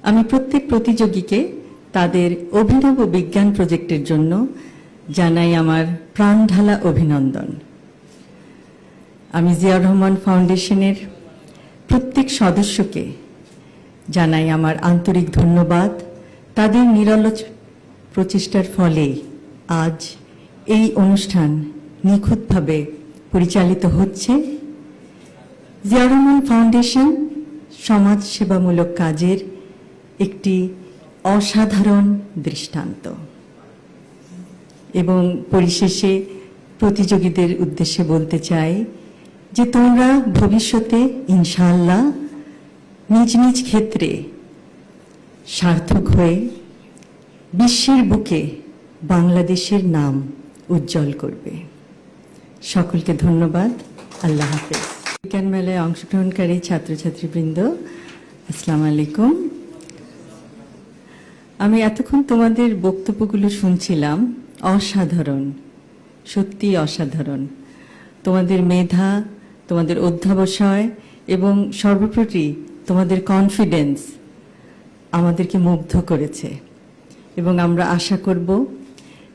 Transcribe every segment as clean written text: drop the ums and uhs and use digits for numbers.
আমি প্রত্যেক প্রতিযোগীকে তাদের অভিনব বিজ্ঞান প্রজেক্টের জন্য জানাই আমার প্রাণঢালা অভিনন্দন। আমি জিয়াউর রহমান ফাউন্ডেশনের প্রত্যেক সদস্যকে জানাই আমার আন্তরিক ধন্যবাদ। তাদের নিরলস প্রচেষ্টার ফলে আজ এই অনুষ্ঠান নিখুঁতভাবে পরিচালিত হচ্ছে। জিয়াউর রহমান ফাউন্ডেশন সমাজ সেবামূলক কাজের একটি অসাধারণ দৃষ্টান্ত। এবং পরিশেষে প্রতিযোগীদের উদ্দেশ্যে বলতে চাই যে তোমরা ভবিষ্যতে ইনশাআল্লাহ নিজ নিজ ক্ষেত্রে সার্থক হয়ে বিশ্বের বুকে বাংলাদেশের নাম উজ্জ্বল করবে। সকলকে ধন্যবাদ। আল্লাহ হাফেজ। বিজ্ঞান মেলায় অংশগ্রহণকারী ছাত্রছাত্রীবৃন্দ, আসসালামু আলাইকুম। আমি এতক্ষণ তোমাদের বক্তব্যগুলো শুনছিলাম। অসাধারণ, সত্যি অসাধারণ। তোমাদের মেধা, তোমাদের অধ্যবসায় এবং সর্বোপরি তোমাদের কনফিডেন্স আমাদেরকে মুগ্ধ করেছে। এবং আমরা আশা করব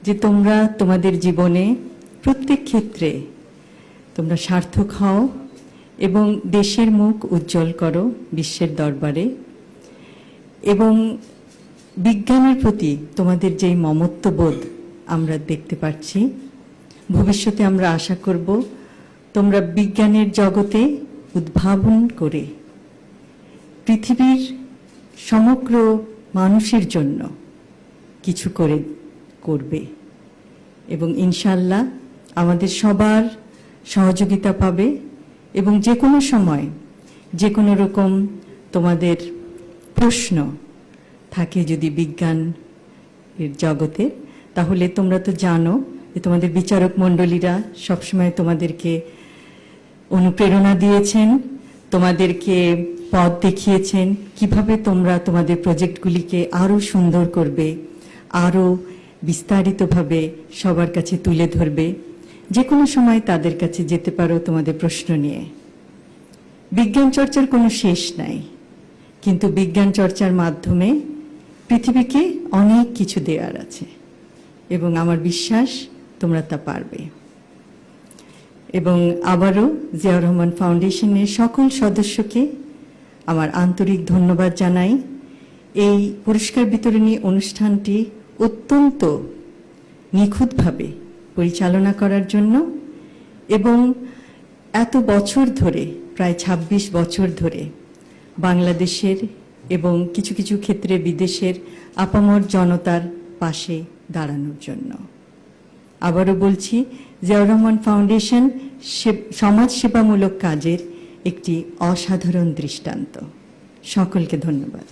যে তোমরা তোমাদের জীবনে প্রত্যেক ক্ষেত্রে তোমরা সার্থক হও এবং দেশের মুখ উজ্জ্বল করো বিশ্বের দরবারে। এবং বিজ্ঞানের প্রতি তোমাদের যেই মমত্ববোধ আমরা দেখতে পাচ্ছি, ভবিষ্যতে আমরা আশা করব তোমরা বিজ্ঞানের জগতে উদ্ভাবন করে পৃথিবীর সমগ্র মানুষের জন্য কিছু করবে এবং ইনশাআল্লাহ আমাদের সবার সহযোগিতা পাবে। এবং যে কোনো সময় যে কোনো রকম তোমাদের প্রশ্ন থাকে যদি বিজ্ঞান জগতে, তাহলে তোমরা তো জানো যে তোমাদের বিচারক মণ্ডলীরা সবসময় তোমাদেরকে অনুপ্রেরণা দিয়েছেন, তোমাদেরকে পথ দেখিয়েছেন কিভাবে তোমরা তোমাদের প্রজেক্টগুলিকে আরও সুন্দর করবে, আরও বিস্তারিতভাবে সবার কাছে তুলে ধরবে। যে কোনো সময় তাদের কাছে যেতে পারো তোমাদের প্রশ্ন নিয়ে। বিজ্ঞান চর্চার কোনো শেষ নাই, কিন্তু বিজ্ঞান চর্চার মাধ্যমে পৃথিবীকে অনেক কিছু দেওয়ার আছে এবং আমার বিশ্বাস তোমরা তা পারবে। এবং আবারও জিয়াউর রহমান ফাউন্ডেশনের সকল সদস্যকে আমার আন্তরিক ধন্যবাদ জানাই। এই পুরস্কার বিতরণী অনুষ্ঠানটি অত্যন্ত নিখুঁতভাবে পরিচালনা করার জন্য এবং এত বছর ধরে, প্রায় ২৬ বছর ধরে বাংলাদেশের এবং কিছু কিছু ক্ষেত্রে বিদেশের আপামর জনতার পাশে দাঁড়ানোর জন্য। আবারও বলছি, জিয়াউর রহমান ফাউন্ডেশন সমাজ সেবামূলক কাজের একটি অসাধারণ দৃষ্টান্ত। সকলকে ধন্যবাদ।